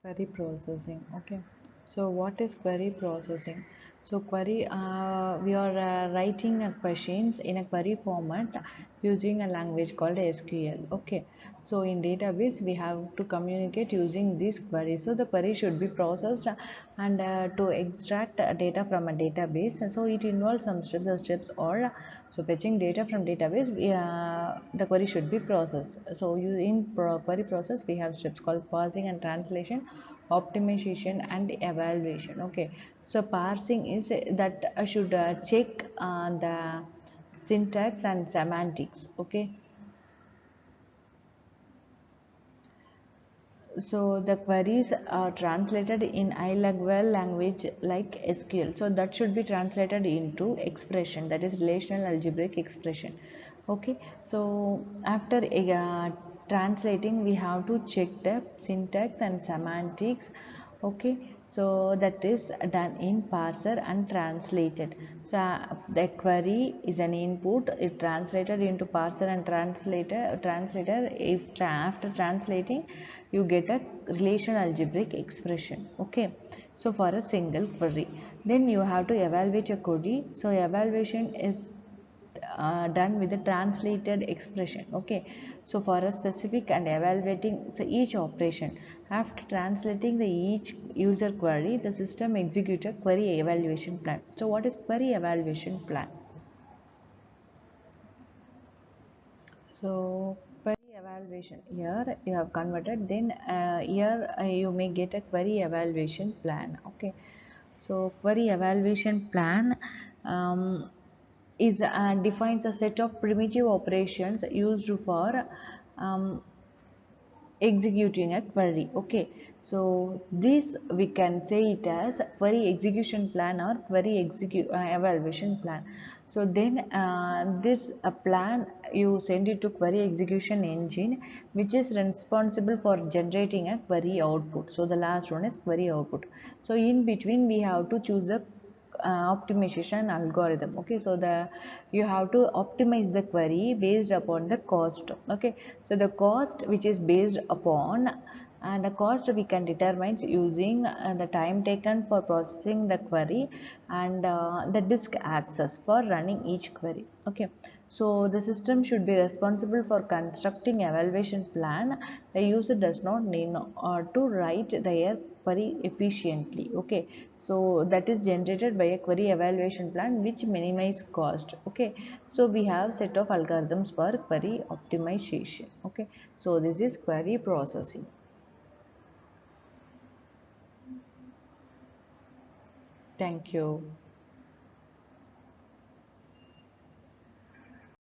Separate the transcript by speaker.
Speaker 1: Query processing. Okay. So what is query processing? So query, we are writing a questions in a query format using a language called SQL. Okay. So in database we have to communicate using this query. So the query should be processed and to extract data from a database. And so it involves some steps or so fetching data from database. The query should be processed. So you in query process we have steps called parsing and translation, optimization and evaluation. Okay, so parsing is that should check the syntax and semantics. Okay, so the queries are translated in high level language like SQL, so that should be translated into expression, that is relational algebraic expression. Okay, so after translating we have to check the syntax and semantics. Okay, so that is done in parser and translated. So the query is an input, it translated into parser and translator. If after translating you get a relational algebraic expression. Okay, so for a single query, then you have to evaluate a query. So evaluation is done with the translated expression. Okay, so for a specific and evaluating so each operation, after translating the each user query, the system execute a query evaluation plan. So what is query evaluation plan? So query evaluation, here you have converted, then here you may get a query evaluation plan. Okay, so query evaluation plan is defines a set of primitive operations used for um, executing a query. Okay, so this we can say it as query execution plan or query evaluation plan. So then this plan you send it to query execution engine, which is responsible for generating a query output. So the last one is query output. So in between we have to choose a optimization algorithm. Okay, so the you have to optimize the query based upon the cost. Okay, so the cost which is based upon and the cost we can determine using the time taken for processing the query and the disk access for running each query. Okay, so the system should be responsible for constructing evaluation plan. The user does not need to write their query efficiently. Okay, so that is generated by a query evaluation plan which minimize cost. Okay, so we have set of algorithms for query optimization. Okay, so this is query processing. Thank you.